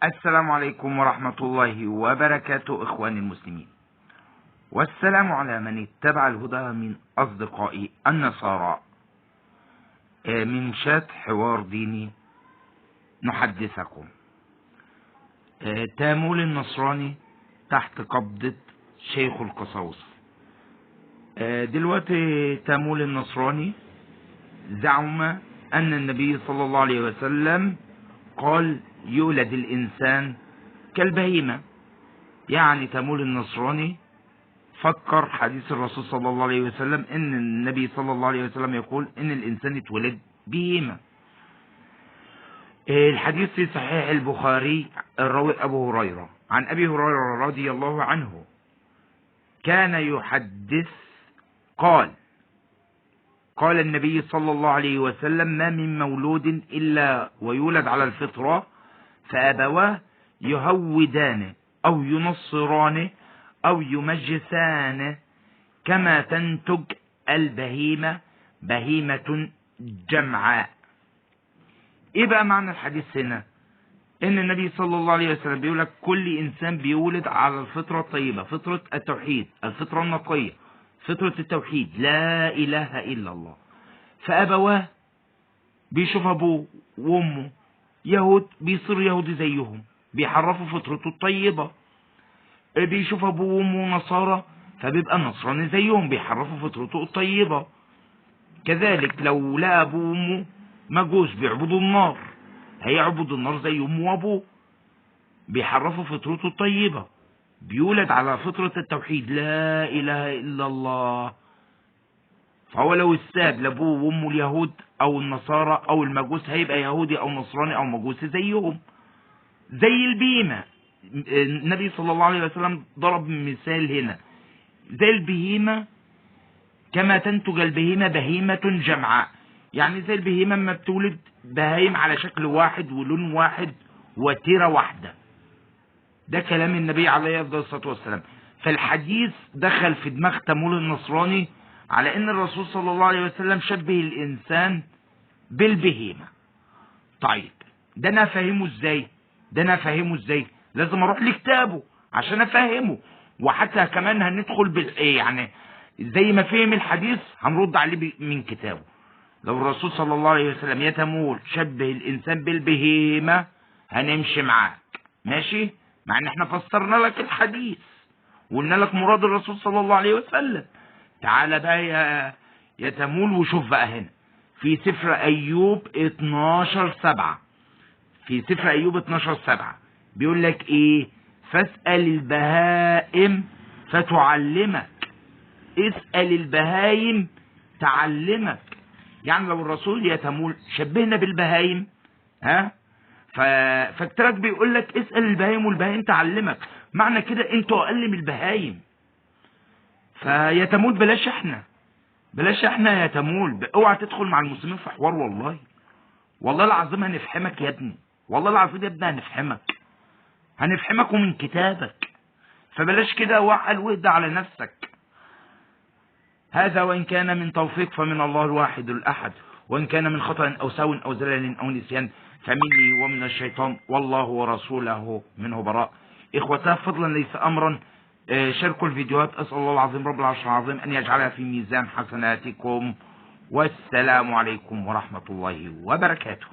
السلام عليكم ورحمة الله وبركاته إخواني المسلمين، والسلام على من اتبع الهدى من أصدقائي النصارى. من شات حوار ديني نحدثكم. تامول النصراني تحت قبضة شيخ القساوسة. دلوقتي تامول النصراني زعم أن النبي صلى الله عليه وسلم قال يولد الإنسان كالبهيمة. يعني تامول النصراني فكر حديث الرسول صلى الله عليه وسلم ان النبي صلى الله عليه وسلم يقول ان الإنسان اتولد بهيمة. الحديث في صحيح البخاري، الراوي أبو هريرة، عن أبي هريرة رضي الله عنه كان يحدث قال النبي صلى الله عليه وسلم: ما من مولود إلا ويولد على الفطرة، فأبواه يهودانه أو ينصرانه أو يمجسانه كما تنتج البهيمة بهيمة جمعاء. ايه بقى معنى الحديث هنا؟ ان النبي صلى الله عليه وسلم بيقول لك كل انسان بيولد على الفطرة الطيبة، فطرة التوحيد، الفطرة النقية، فطرة التوحيد، لا اله الا الله. فابواه بيشوف ابوه وامه يهود بيصير يهودي زيهم، بيحرفوا فطرته الطيبة. بيشوف ابوه وامه نصارى فبيبقى نصراني زيهم، بيحرفوا فطرته الطيبة. كذلك لو لقى ابوه وامه مجوس بيعبدوا النار، هيعبد النار زي امه وابوه، بيحرفوا فطرته الطيبة. بيولد على فطرة التوحيد، لا اله الا الله. فهو لو استاب لابوه وامه اليهود او النصارى او المجوس هيبقى يهودي او نصراني او مجوسي زيهم، زي البهيمة. النبي صلى الله عليه وسلم ضرب مثال هنا، زي البهيمة كما تنتج البهيمة بهيمة جمعاء. يعني زي البهيمة اما بتولد بهايم على شكل واحد ولون واحد وتيرة واحدة. ده كلام النبي عليه الصلاة والسلام. فالحديث دخل في دماغ تامول النصراني على ان الرسول صلى الله عليه وسلم شبه الانسان بالبهيمة. طيب ده انا افهمه ازاي؟ لازم اروح لكتابه عشان افهمه، وحتى كمان هندخل يعني زي ما فهم الحديث هنرد عليه من كتابه. لو الرسول صلى الله عليه وسلم يا تامول شبه الانسان بالبهيمة هنمشي معاك، ماشي؟ مع ان احنا فسرنا لك الحديث وقلنا لك مراد الرسول صلى الله عليه وسلم. تعال بقى يا تامول وشوف بقى هنا في سفر ايوب 12:7. في سفر ايوب 12:7 بيقول لك ايه؟ فاسأل البهائم فتعلمك، اسأل البهايم تعلمك. يعني لو الرسول يا تامول شبهنا بالبهايم، فاكترك بيقول لك اسأل البهايم والبهايم تعلمك، معنى كده انتوا اقل من البهايم. فيا تامول بلاش احنا يا تامول، اوعى تدخل مع المسلمين في حوار. والله العظيم هنفحمك يا ابني، والله العظيم يا ابني هنفحمك ومن كتابك. فبلاش كده، وعقل واهدى على نفسك. هذا وإن كان من توفيق فمن الله الواحد الأحد، وإن كان من خطأ أو سهو أو زلل أو نسيان فمني ومن الشيطان، والله ورسوله منه براء. إخوتاه فضلا ليس أمرا، شاركوا الفيديوهات. أسأل الله العظيم رب العرش العظيم أن يجعلها في ميزان حسناتكم، والسلام عليكم ورحمة الله وبركاته.